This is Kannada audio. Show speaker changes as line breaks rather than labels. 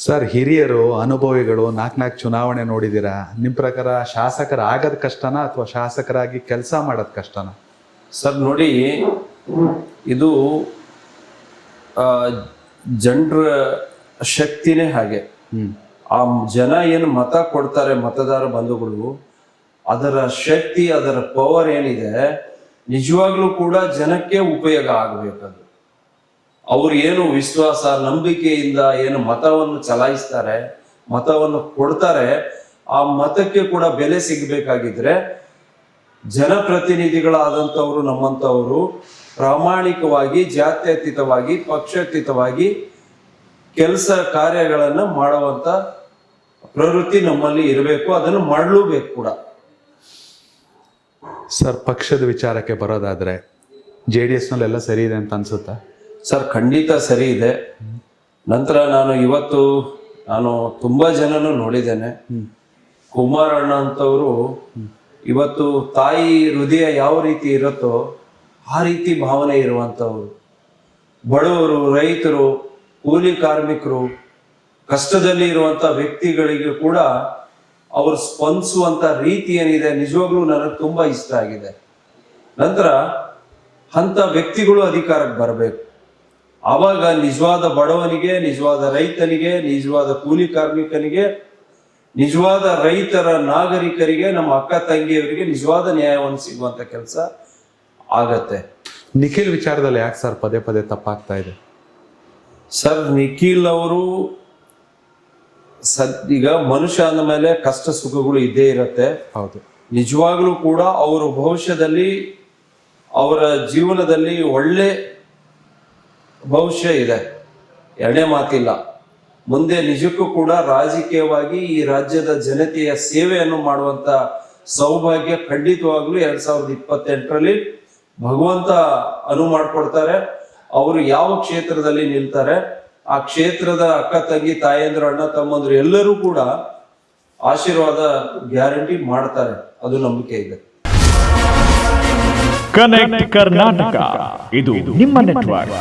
ಸರ್, ಹಿರಿಯರು ಅನುಭವಿಗಳು ನಾಲ್ಕು ಚುನಾವಣೆ ನೋಡಿದ್ದೀರಾ. ನಿಮ್ಮ ಪ್ರಕಾರ ಶಾಸಕರಾಗೋದು ಕಷ್ಟನಾ ಅಥವಾ ಶಾಸಕರಾಗಿ ಕೆಲಸ ಮಾಡೋದು ಕಷ್ಟನಾ?
ಸರ್ ನೋಡಿ, ಇದು ಜನರ ಶಕ್ತಿನೇ ಹಾಗೆ. ಆ ಜನ ಏನು ಮತ ಕೊಡ್ತಾರೆ, ಮತದಾರ ಬಂಧುಗಳು, ಅದರ ಶಕ್ತಿ, ಅದರ ಪವರ್ ಏನಿದೆ, ನಿಜವಾಗ್ಲೂ ಕೂಡ ಜನಕ್ಕೆ ಉಪಯೋಗ ಆಗಬೇಕದು. ಅವ್ರು ಏನು ವಿಶ್ವಾಸ ನಂಬಿಕೆಯಿಂದ ಏನು ಮತವನ್ನು ಚಲಾಯಿಸ್ತಾರೆ, ಮತವನ್ನು ಕೊಡ್ತಾರೆ, ಆ ಮತಕ್ಕೆ ಕೂಡ ಬೆಲೆ ಸಿಗಬೇಕಾಗಿದ್ರೆ ಜನಪ್ರತಿನಿಧಿಗಳಾದಂಥವ್ರು, ನಮ್ಮಂಥವ್ರು ಪ್ರಾಮಾಣಿಕವಾಗಿ, ಜಾತ್ಯತೀತವಾಗಿ, ಪಕ್ಷಾತೀತವಾಗಿ ಕೆಲಸ ಕಾರ್ಯಗಳನ್ನು ಮಾಡುವಂತ ಪ್ರವೃತ್ತಿ ನಮ್ಮಲ್ಲಿ ಇರಬೇಕು. ಅದನ್ನು ಮಾಡಲೂಬೇಕು ಕೂಡ.
ಸರ್, ಪಕ್ಷದ ವಿಚಾರಕ್ಕೆ ಬರೋದಾದ್ರೆ JDS ನಲ್ಲೆಲ್ಲ ಸರಿ ಇದೆ ಅಂತ ಅನ್ಸುತ್ತಾ?
ಸರ್, ಖಂಡಿತ ಸರಿ ಇದೆ. ನಂತರ ನಾನು ತುಂಬಾ ಜನನು ನೋಡಿದ್ದೇನೆ. ಕುಮಾರಣ್ಣ ಅಂತವರು ಇವತ್ತು ತಾಯಿ ಹೃದಯ ಯಾವ ರೀತಿ ಇರುತ್ತೋ ಆ ರೀತಿ ಭಾವನೆ ಇರುವಂತವ್ರು. ಬಡವರು, ರೈತರು, ಕೂಲಿ ಕಾರ್ಮಿಕರು, ಕಷ್ಟದಲ್ಲಿ ಇರುವಂತ ವ್ಯಕ್ತಿಗಳಿಗೆ ಕೂಡ ಅವರು ಸ್ಪಂದಿಸುವಂತ ರೀತಿ ಏನಿದೆ, ನಿಜವಾಗ್ಲೂ ನನಗೆ ತುಂಬಾ ಇಷ್ಟ ಆಗಿದೆ. ನಂತರ ಅಂತ ವ್ಯಕ್ತಿಗಳು ಅಧಿಕಾರಕ್ಕೆ ಬರಬೇಕು. ಆವಾಗ ನಿಜವಾದ ಬಡವನಿಗೆ, ನಿಜವಾದ ರೈತನಿಗೆ, ನಿಜವಾದ ಕೂಲಿ ಕಾರ್ಮಿಕನಿಗೆ, ನಿಜವಾದ ರೈತರ ನಾಗರಿಕರಿಗೆ, ನಮ್ಮ ಅಕ್ಕ ತಂಗಿಯವರಿಗೆ ನಿಜವಾದ ನ್ಯಾಯವನ್ನು ಸಿಗುವಂತ ಕೆಲಸ ಆಗತ್ತೆ.
ನಿಖಿಲ್ ವಿಚಾರದಲ್ಲಿ ಯಾಕೆ ಸರ್ ಪದೇ ಪದೇ ತಪ್ಪಾಗ್ತಾ ಇದೆ?
ಸರ್, ನಿಖಿಲ್ ಅವರು ಈಗ ಮನುಷ್ಯ ಅಂದ ಮೇಲೆ ಕಷ್ಟ ಸುಖಗಳು ಇದ್ದೇ ಇರತ್ತೆ.
ಹೌದು.
ನಿಜವಾಗ್ಲೂ ಕೂಡ ಅವರ ಭವಿಷ್ಯದಲ್ಲಿ, ಅವರ ಜೀವನದಲ್ಲಿ ಒಳ್ಳೆ ಭವಿಷ್ಯ ಇದೆ, ಎರಡನೇ ಮಾತಿಲ್ಲ. ಮುಂದೆ ನಿಜಕ್ಕೂ ಕೂಡ ರಾಜಕೀಯವಾಗಿ ಈ ರಾಜ್ಯದ ಜನತೆಯ ಸೇವೆಯನ್ನು ಮಾಡುವಂತ ಸೌಭಾಗ್ಯ ಖಂಡಿತವಾಗ್ಲೂ 2028ರಲ್ಲಿ ಭಗವಂತ ಅನುವು ಮಾಡಿಕೊಡ್ತಾರೆ. ಅವರು ಯಾವ ಕ್ಷೇತ್ರದಲ್ಲಿ ನಿಲ್ತಾರೆ, ಆ ಕ್ಷೇತ್ರದ ಅಕ್ಕ ತಂಗಿ, ತಾಯಂದ್ರು, ಅಣ್ಣ ತಮ್ಮಂದ್ರು ಎಲ್ಲರೂ ಕೂಡ ಆಶೀರ್ವಾದ ಗ್ಯಾರಂಟಿ ಮಾಡ್ತಾರೆ. ಅದು ನಂಬಿಕೆ ಇದೆ.
ಕನೆಕ್ಟ್ ಕರ್ನಾಟಕ, ಇದು ನಿಮ್ಮ ನೆಟ್ವರ್ಕ್.